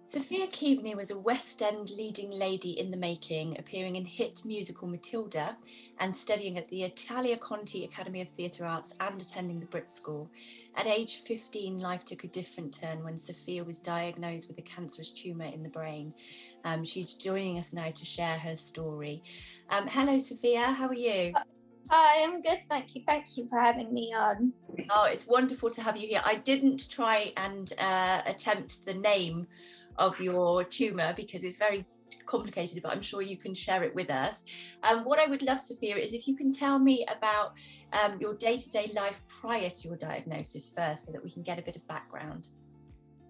Sophia Keaveney was a West End leading lady in the making, appearing in hit musical Matilda and studying at the Italia Conti Academy of Theatre Arts and attending the BRIT School. At age 15, life took a different turn when Sophia was diagnosed with a cancerous tumour in the brain. She's joining us now to share her story. Hello, Sophia, how are you? Hi, I'm good, thank you. Thank you for having me on. Oh, it's wonderful to have you here. I didn't try and attempt the name of your tumour because it's very complicated, but I'm sure you can share it with us. What I would love, Sophia, is if you can tell me about your day-to-day life prior to your diagnosis first, so that we can get a bit of background.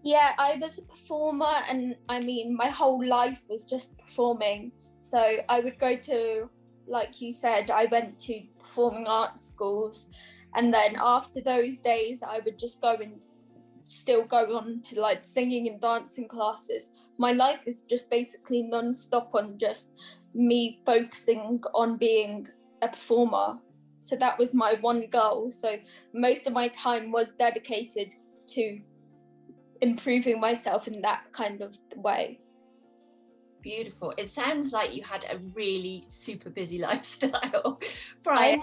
Yeah, I was a performer, and I mean, my whole life was just performing. So I would go to, like you said, I went to performing arts schools, and then after those days, I would just go and still go on to like singing and dancing classes. My life is just basically non-stop on just me focusing on being a performer. So that was my one goal. So most of my time was dedicated to improving myself in that kind of way. Beautiful. It sounds like you had a really super busy lifestyle prior.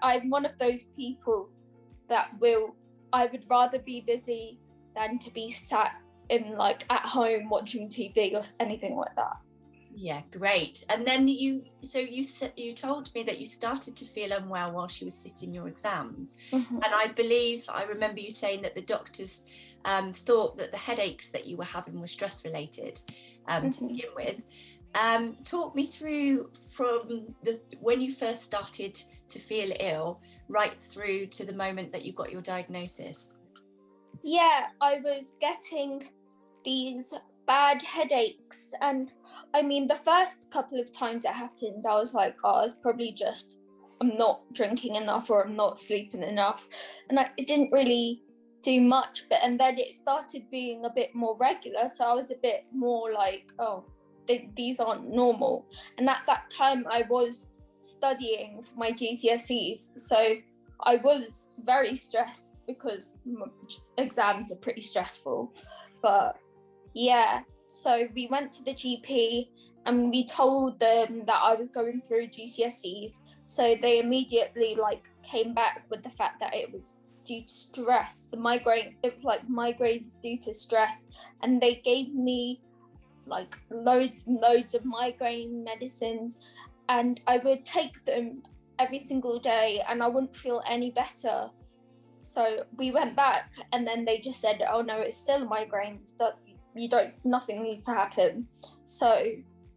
I'm one of those people that I would rather be busy than to be sat in like at home watching TV or anything like that. Yeah, great. And then you told me that you started to feel unwell while she was sitting your exams. Mm-hmm. And I remember you saying that the doctors thought that the headaches that you were having were stress related to begin with. Talk me through from when you first started to feel ill right through to the moment that you got your diagnosis. Yeah, I was getting these bad headaches, and I mean, the first couple of times it happened, I was like, oh, it's probably just I'm not drinking enough or I'm not sleeping enough, and it didn't really do much. And then it started being a bit more regular, so I was a bit more like, oh, these aren't normal. And at that time I was studying for my GCSEs, so I was very stressed because exams are pretty stressful. But yeah, so we went to the GP and we told them that I was going through GCSEs, so they immediately came back with the fact that it was due to stress. It was like migraines due to stress, and they gave me like loads and loads of migraine medicines, and I would take them every single day and I wouldn't feel any better. So we went back and then they just said, oh no, it's still a migraine, nothing needs to happen. So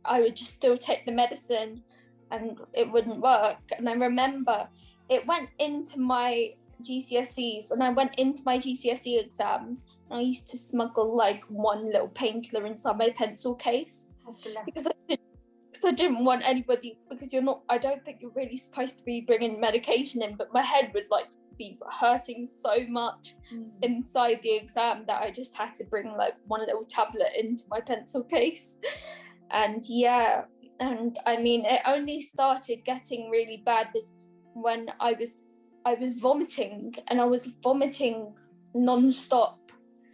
I would just still take the medicine and it wouldn't work. And I remember it went into my GCSEs, and I went into my GCSE exams, and I used to smuggle like one little painkiller inside my pencil case because I didn't want anybody, because I don't think you're really supposed to be bringing medication in, but my head would be hurting so much inside the exam that I just had to bring like one little tablet into my pencil case. And yeah, and I mean, it only started getting really bad was when I was vomiting, and I was vomiting non-stop.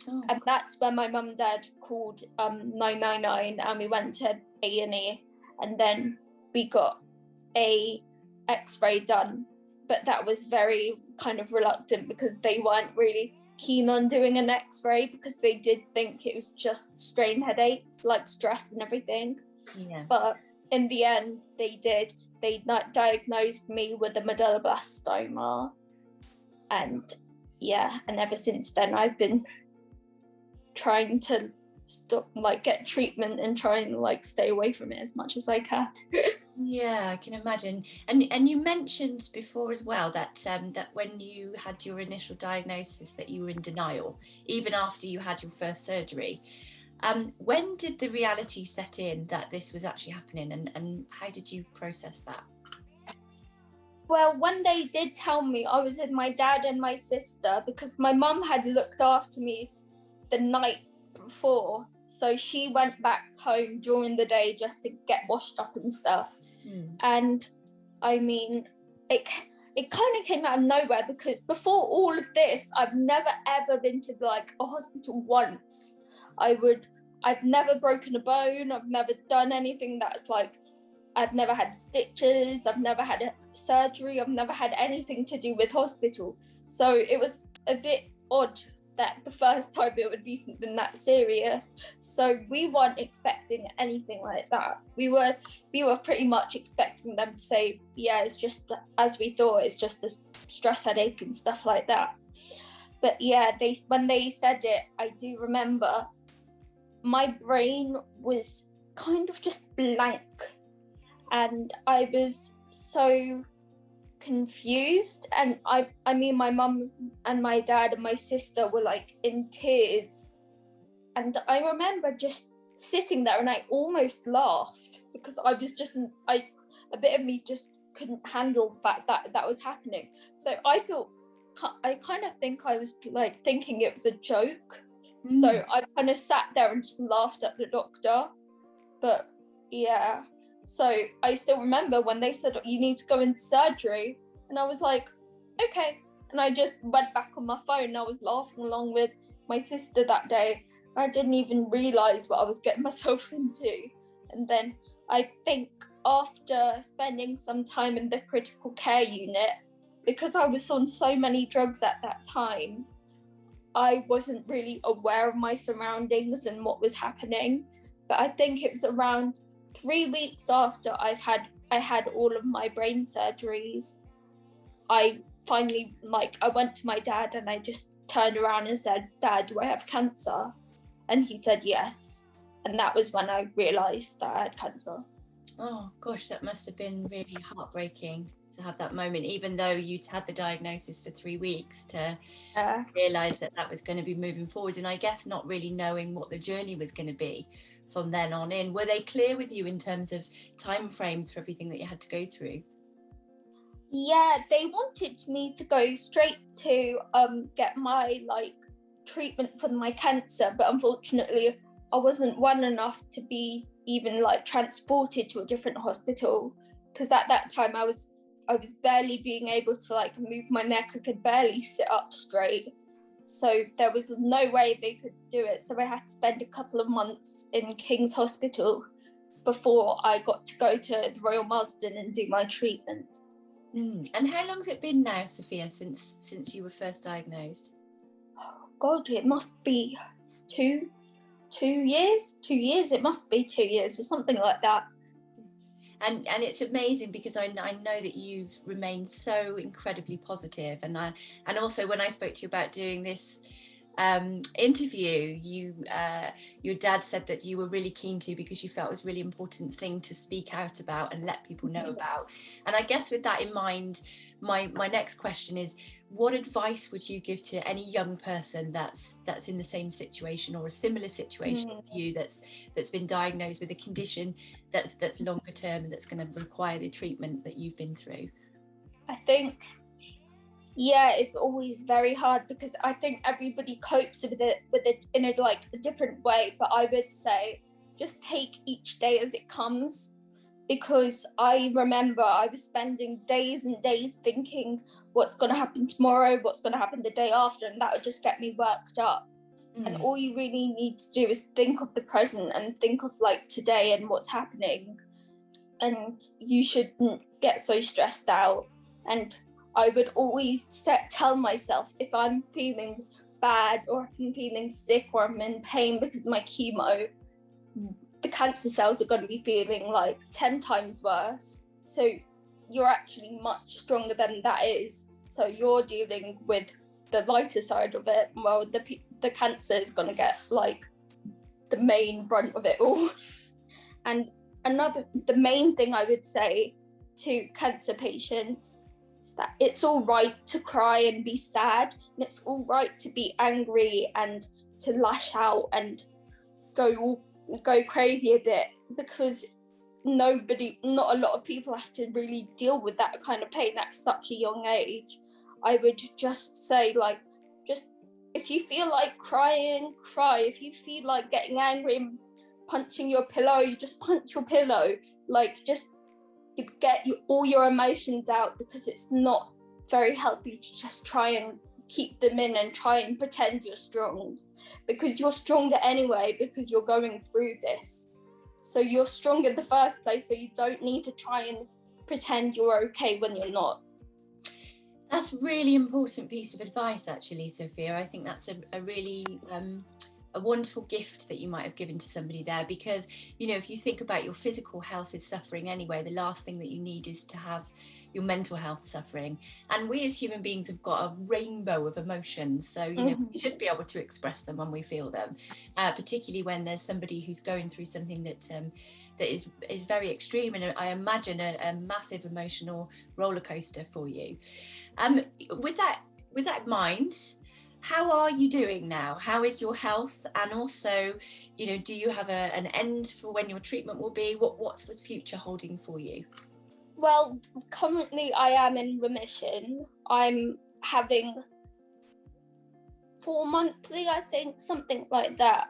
And that's when my mum and dad called 999, and we went to A&E, and then we got a x-ray done. But that was very kind of reluctant because they weren't really keen on doing an x-ray, because they did think it was just strain headaches, like stress and everything. Yeah. But in the end, they diagnosed me with a Medulloblastoma. And yeah, and ever since then I've been trying to get treatment and try and stay away from it as much as I can. Yeah, I can imagine. And you mentioned before as well that that when you had your initial diagnosis that you were in denial, even after you had your first surgery. When did the reality set in that this was actually happening, and how did you process that? Well, when they did tell me, I was with my dad and my sister, because my mum had looked after me the night before. So she went back home during the day just to get washed up and stuff. And I mean, it kind of came out of nowhere, because before all of this, I've never ever been to a hospital once. I would I've never broken a bone. I've never done anything that's like, I've never had stitches. I've never had a surgery. I've never had anything to do with hospital. So it was a bit odd that the first time it would be something that serious. So we weren't expecting anything like that. We were pretty much expecting them to say, yeah, it's just as we thought, it's just a stress headache and stuff like that. But yeah, when they said it, I do remember my brain was kind of just blank, and I was so confused. And I mean, my mum and my dad and my sister were like in tears, and I remember just sitting there and I almost laughed because I was just a bit of me just couldn't handle the fact that that was happening. So I kind of think I was like thinking it was a joke. So I kind of sat there and just laughed at the doctor. But yeah, so I still remember when they said, you need to go into surgery. And I was like, okay. And I just went back on my phone. I was laughing along with my sister that day. I didn't even realise what I was getting myself into. And then I think after spending some time in the critical care unit, because I was on so many drugs at that time, I wasn't really aware of my surroundings and what was happening. But I think it was around 3 weeks after I had all of my brain surgeries, I finally, I went to my dad and I just turned around and said, Dad, do I have cancer? And he said yes. And that was when I realised that I had cancer. Oh gosh, that must have been really heartbreaking to have that moment, even though you'd had the diagnosis for 3 weeks, to realise that was going to be moving forward. And I guess not really knowing what the journey was going to be from then on in. Were they clear with you in terms of time frames for everything that you had to go through? Yeah, they wanted me to go straight to get my treatment for my cancer, but unfortunately I wasn't well enough to be even transported to a different hospital, because at that time I was barely being able to move my neck. I could barely sit up straight, so there was no way they could do it. So I had to spend a couple of months in King's Hospital before I got to go to the Royal Marsden and do my treatment. And how long has it been now, Sophia, since you were first diagnosed? Oh God, it must be 2 years. 2 years. It must be 2 years or something like that. And it's amazing because I know that you've remained so incredibly positive. And also when I spoke to you about doing this interview, your dad said that you were really keen to, because you felt it was a really important thing to speak out about and let people know about. And I guess with that in mind, my next question is, what advice would you give to any young person that's in the same situation or a similar situation to you, that's been diagnosed with a condition that's longer term and that's going to require the treatment that you've been through? I think, yeah, it's always very hard because I think everybody copes with it in a different way. But I would say just take each day as it comes, because I remember I was spending days and days thinking what's going to happen tomorrow, what's going to happen the day after, and that would just get me worked up. And all you really need to do is think of the present and think of today and what's happening, and you shouldn't get so stressed out. And I would always tell myself, if I'm feeling bad or if I'm feeling sick or I'm in pain because of my chemo, the cancer cells are going to be feeling 10 times worse. So you're actually much stronger than that is. So you're dealing with the lighter side of it, while the cancer is going to get the main brunt of it all. And the main thing I would say to cancer patients is that it's all right to cry and be sad, and it's all right to be angry and to lash out and go crazy a bit, because not a lot of people have to really deal with that kind of pain at such a young age. I would just say, just if you feel like crying, cry. If you feel like getting angry and punching your pillow, you just punch your pillow. Just get all your emotions out, because it's not very healthy to just try and keep them in and try and pretend you're strong, because you're stronger anyway, because you're going through this. So you're strong in the first place, so you don't need to try and pretend you're okay when you're not. That's a really important piece of advice, actually, Sophia. I think that's a really a wonderful gift that you might have given to somebody there, because, you know, if you think about your physical health is suffering anyway, the last thing that you need is to have your mental health suffering. And we as human beings have got a rainbow of emotions, so, you know, we should be able to express them when we feel them, particularly when there's somebody who's going through something that that is very extreme, and I imagine a massive emotional roller coaster for you. With that in mind, how are you doing now? How is your health? And also, you know, do you have an end for when your treatment will be? What's the future holding for you? Well, currently I am in remission. I'm having 4 monthly, I think, something like that.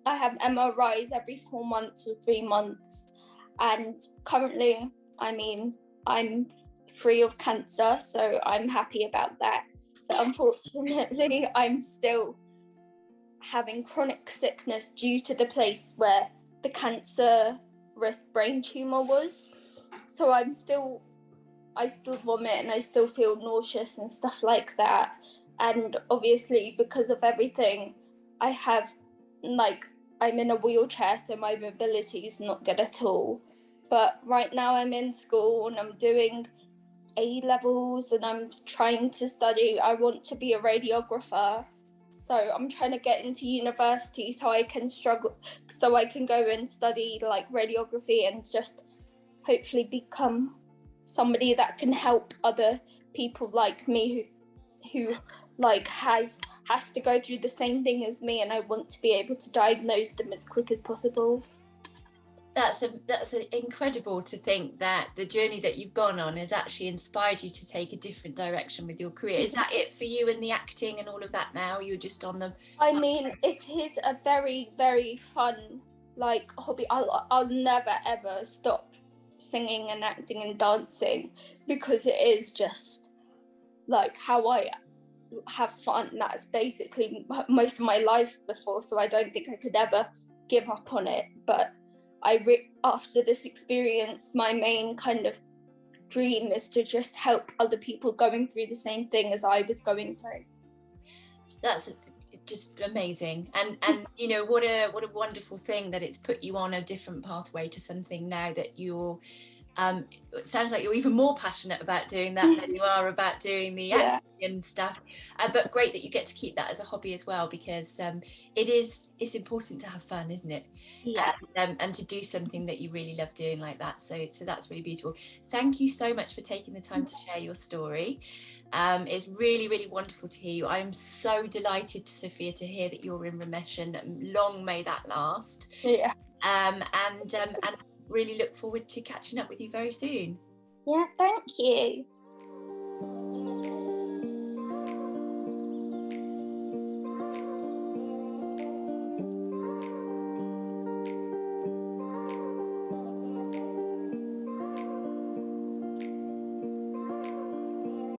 I have MRIs every 4 months or 3 months. And currently, I mean, I'm free of cancer, so I'm happy about that. But unfortunately, I'm still having chronic sickness due to the place where the cancerous brain tumour was. So I still vomit and I still feel nauseous and stuff like that. And obviously, because of everything, I'm in a wheelchair, so my mobility is not good at all. But right now I'm in school and I'm doing A-levels and I'm trying to study. I want to be a radiographer. So I'm trying to get into university so I can go and study like radiography and just hopefully become somebody that can help other people like me who like has to go through the same thing as me, and I want to be able to diagnose them as quick as possible. That's incredible to think that the journey that you've gone on has actually inspired you to take a different direction with your career. Is that it for you in the acting and all of that now? You're just on the... I mean, it is a very, very fun like hobby. I'll never ever stop singing and acting and dancing, because it is just like how I have fun. That's basically most of my life before, so I don't think I could ever give up on it. But after this experience, my main kind of dream is to just help other people going through the same thing as I was going through. That's just amazing, and you know, what a wonderful thing that it's put you on a different pathway to something now that you're it sounds like you're even more passionate about doing that than you are about doing the acting and stuff, but great that you get to keep that as a hobby as well, because it's important to have fun, isn't it? And to do something that you really love doing like that, so that's really beautiful. Thank you so much for taking the time to share your story. It's really, really wonderful to hear you. I'm so delighted, Sophia, to hear that you're in remission. Long may that last. And really look forward to catching up with you very soon. Yeah, thank you.